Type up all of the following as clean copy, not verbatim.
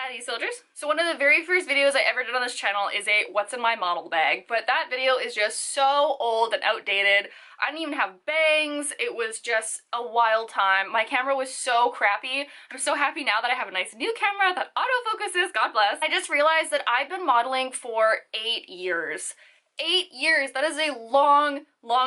Hi these soldiers. So one of the very first videos I ever did on this channel is a what's in my model bag, but that video is just so old and outdated. I didn't even have bangs. It was just a wild time. My camera was so crappy. I'm so happy now that I have a nice new camera that autofocuses, God bless. I just realized that I've been modeling for 8 years. 8 years, that is a long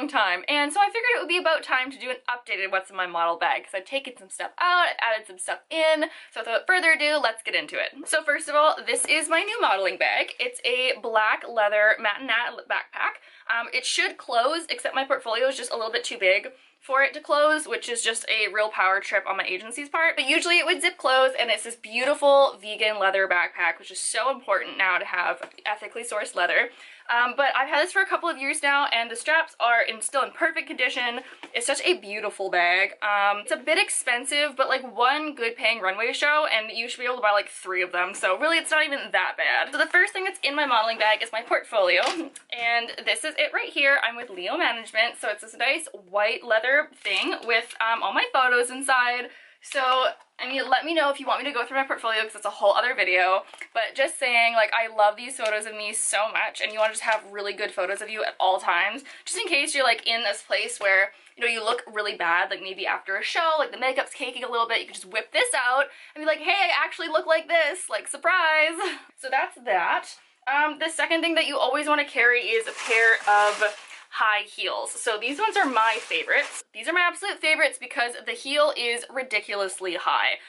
time. And so I figured it would be about time to do an updated what's in my model bag because I've taken some stuff out, added some stuff in. So without further ado, let's get into it. So first of all, this is my new modeling bag. It's a black leather matinette backpack. It should close, except my portfolio is just a little bit too big for it to close, which is just a real power trip on my agency's part. But usually it would zip close, and it's this beautiful vegan leather backpack, which is so important now to have ethically sourced leather. But I've had this for a couple of years now, and the straps are still in perfect condition. It's such a beautiful bag. It's a bit expensive, but like one good paying runway show, and you should be able to buy like 3 of them, so really it's not even that bad. So the first thing that's in my modeling bag is my portfolio, and this is it right here. I'm with Leo Management, so it's this nice white leather thing with all my photos inside. So, I mean, let me know if you want me to go through my portfolio because it's a whole other video, but just saying, like, I love these photos of me so much, and you want to just have really good photos of you at all times, just in case you're, like, in this place where, you know, you look really bad, like, maybe after a show, like, the makeup's caking a little bit, you can just whip this out and be like, hey, I actually look like this, like, surprise! So that's that. The second thing that you always want to carry is a pair of high heels. So these ones are my favorites. These are my absolute favorites because the heel is ridiculously high.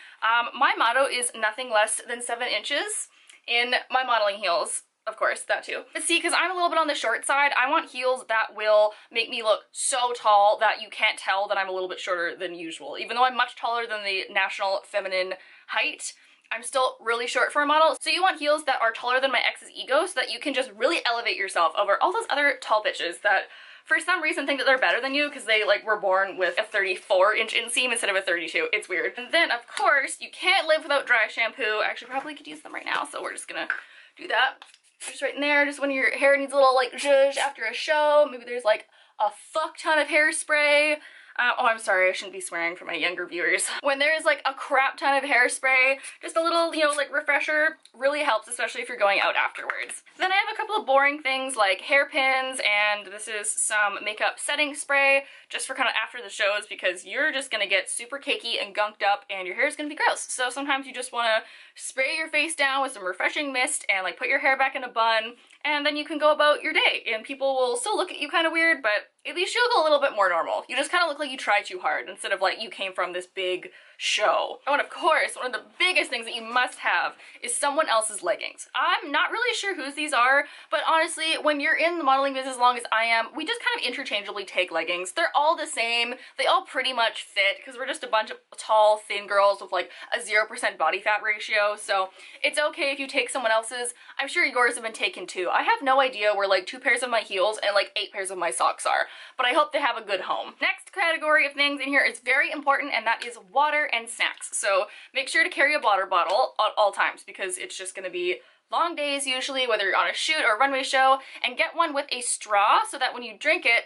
My motto is nothing less than 7 inches in my modeling heels. Of course, that too. But see, because I'm a little bit on the short side, I want heels that will make me look so tall that you can't tell that I'm a little bit shorter than usual. Even though I'm much taller than the national feminine height, I'm still really short for a model. So you want heels that are taller than my ex's ego so that you can just really elevate yourself over all those other tall bitches that for some reason think that they're better than you because they like were born with a 34-inch inseam instead of a 32. It's weird. And then of course you can't live without dry shampoo. I actually probably could use them right now, so we're just gonna do that. Just right in there, just when your hair needs a little like zhuzh after a show. Maybe there's like a fuck ton of hairspray. Oh, I'm sorry, I shouldn't be swearing for my younger viewers. When there's like a crap ton of hairspray, just a little, you know, like refresher really helps, especially if you're going out afterwards. Then I have a couple of boring things like hairpins, and this is some makeup setting spray just for kind of after the shows because you're just gonna get super cakey and gunked up and your hair is gonna be gross. So sometimes you just wanna spray your face down with some refreshing mist and like put your hair back in a bun, and then you can go about your day and people will still look at you kind of weird, but at least you look a little bit more normal. You just kind of look like you tried too hard instead of like you came from this big show. Oh, and of course, one of the biggest things that you must have is someone else's leggings. I'm not really sure whose these are, but honestly, when you're in the modeling business as long as I am, we just kind of interchangeably take leggings. They're all the same. They all pretty much fit because we're just a bunch of tall, thin girls with like a 0% body fat ratio, so it's okay if you take someone else's. I'm sure yours have been taken too. I have no idea where like 2 pairs of my heels and like 8 pairs of my socks are, but I hope they have a good home. Next category of things in here is very important, and that is water and snacks. So make sure to carry a water bottle at all times because it's just going to be long days usually, whether you're on a shoot or a runway show, and get one with a straw so that when you drink it,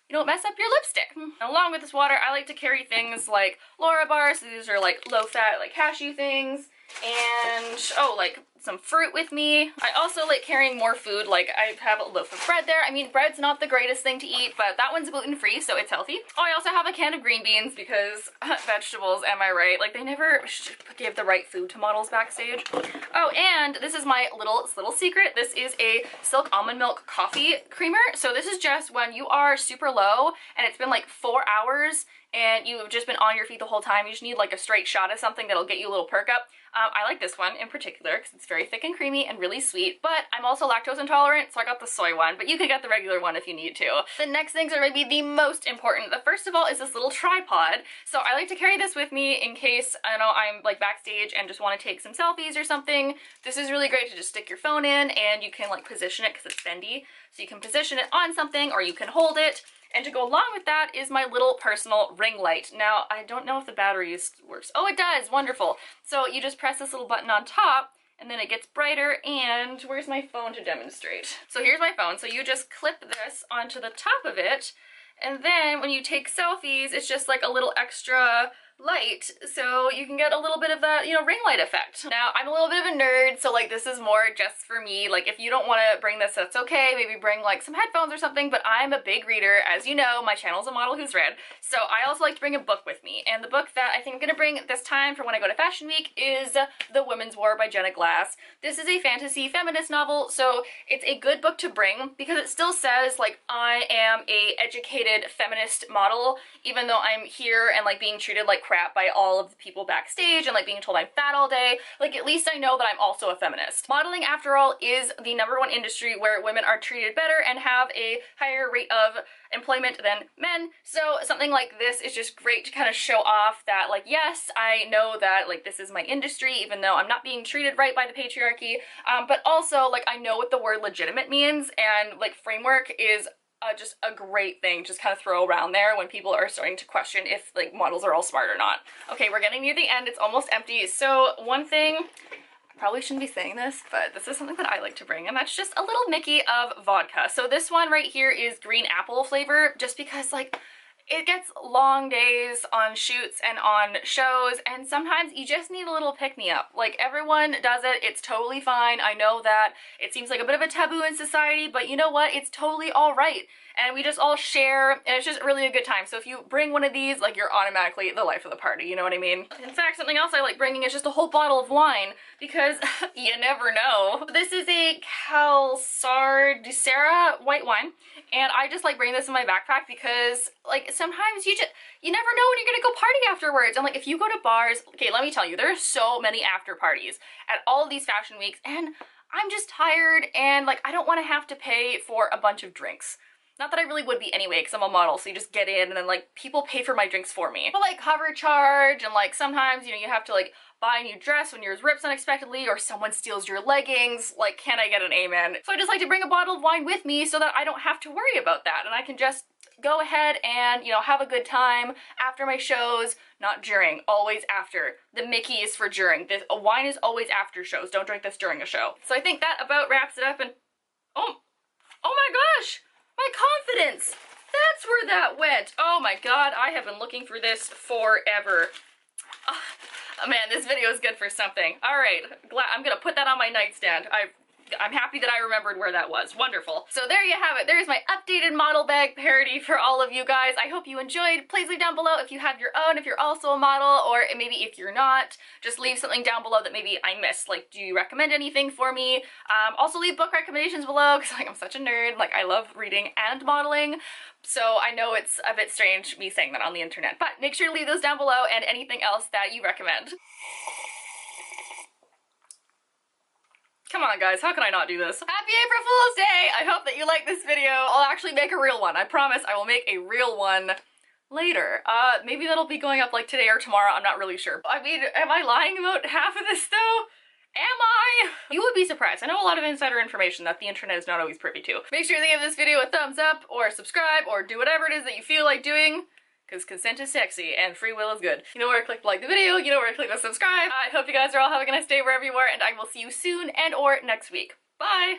you don't mess up your lipstick. And along with this water, I like to carry things like Laura bars. So these are like low-fat, like cashew things, and oh, like some fruit with me. I also like carrying more food, like I have a loaf of bread there. I mean, bread's not the greatest thing to eat, but that one's gluten-free, so it's healthy. Oh, I also have a can of green beans because vegetables, am I right? Like they never give the right food to models backstage. Oh, and this is my little secret. This is a silk almond milk coffee creamer. So this is just when you are super low and it's been like 4 hours and you've just been on your feet the whole time. You just need like a straight shot of something that'll get you a little perk up. I like this one in particular because it's very thick and creamy and really sweet, but I'm also lactose intolerant, so I got the soy one, but you could get the regular one if you need to. The next things are maybe the most important. The first of all is this little tripod. So I like to carry this with me in case, I don't know, I'm like backstage and just want to take some selfies or something. This is really great to just stick your phone in and you can like position it because it's bendy. So you can position it on something or you can hold it. And to go along with that is my little personal ring light. Now, I don't know if the battery works. Oh, it does! Wonderful. So you just press this little button on top, and then it gets brighter, and where's my phone to demonstrate? So here's my phone. So you just clip this onto the top of it, and then when you take selfies, it's just like a little extra light, so you can get a little bit of that, you know, ring light effect. Now, I'm a little bit of a nerd, so like this is more just for me. Like if you don't want to bring this, that's okay. Maybe bring like some headphones or something, but I'm a big reader. As you know, my channel's A Model Who's Read, so I also like to bring a book with me. And the book that I think I'm gonna bring this time for when I go to Fashion Week is The Women's War by Jenna Glass. This is a fantasy feminist novel, so it's a good book to bring because it still says like I am a educated feminist model, even though I'm here and like being treated like crap by all of the people backstage and like being told I'm fat all day. Like at least I know that I'm also a feminist. Modeling, after all, is the #1 industry where women are treated better and have a higher rate of employment than men. So something like this is just great to kind of show off that like, yes, I know that like this is my industry, even though I'm not being treated right by the patriarchy, but also like I know what the word legitimate means, and like framework is just a great thing just kind of throw around there when people are starting to question if like models are all smart or not. Okay, we're getting near the end. It's almost empty. So one thing, probably shouldn't be saying this, but this is something that I like to bring, and that's just a little Mickey of vodka. So this one right here is green apple flavor, just because like it gets long days on shoots and on shows, and sometimes you just need a little pick-me-up. Like, everyone does it, it's totally fine. I know that it seems like a bit of a taboo in society, but you know what? It's totally alright. And we just all share, and it's just really a good time. So if you bring one of these, like, you're automatically the life of the party, you know what I mean? In fact, something else I like bringing is just a whole bottle of wine, because you never know. This is a Calçar de Serra white wine, and I just like bringing this in my backpack because, like, sometimes you never know when you're gonna go party afterwards. And like, if you go to bars, okay, let me tell you, there are so many after parties at all of these fashion weeks, and I'm just tired, and like, I don't want to have to pay for a bunch of drinks. Not that I really would be anyway, because I'm a model, so you just get in and then like people pay for my drinks for me. But like cover charge, and like sometimes, you know, you have to like buy a new dress when yours rips unexpectedly, or someone steals your leggings. Like, can I get an amen? So I just like to bring a bottle of wine with me so that I don't have to worry about that, and I can just go ahead and, you know, have a good time after my shows. Not during, always after. The Mickey is for during. This wine is always after shows. Don't drink this during a show. So I think that about wraps it up, and oh my gosh! My confidence! That's where that went! Oh my god, I have been looking for this forever. Oh man, this video is good for something. Alright, I'm gonna put that on my nightstand. I'm happy that I remembered where that was. Wonderful. So there you have it. There's my updated model bag parody for all of you guys. I hope you enjoyed. Please leave down below if you have your own, if you're also a model, or maybe if you're not. Just leave something down below that maybe I missed. Like, do you recommend anything for me? Also leave book recommendations below, because like, I'm such a nerd. Like, I love reading and modeling. So I know it's a bit strange me saying that on the internet, but make sure to leave those down below, and anything else that you recommend. Come on guys, how can I not do this? Happy April Fool's Day! I hope that you like this video. I'll actually make a real one. I promise I will make a real one later. Maybe that'll be going up like today or tomorrow, I'm not really sure. I mean, am I lying about half of this though? Am I? You would be surprised. I know a lot of insider information that the internet is not always privy to. Make sure to give this video a thumbs up, or subscribe, or do whatever it is that you feel like doing, because consent is sexy and free will is good. You know where to click to like the video, you know where to click to subscribe. I hope you guys are all having a nice day wherever you are, and I will see you soon and or next week. Bye!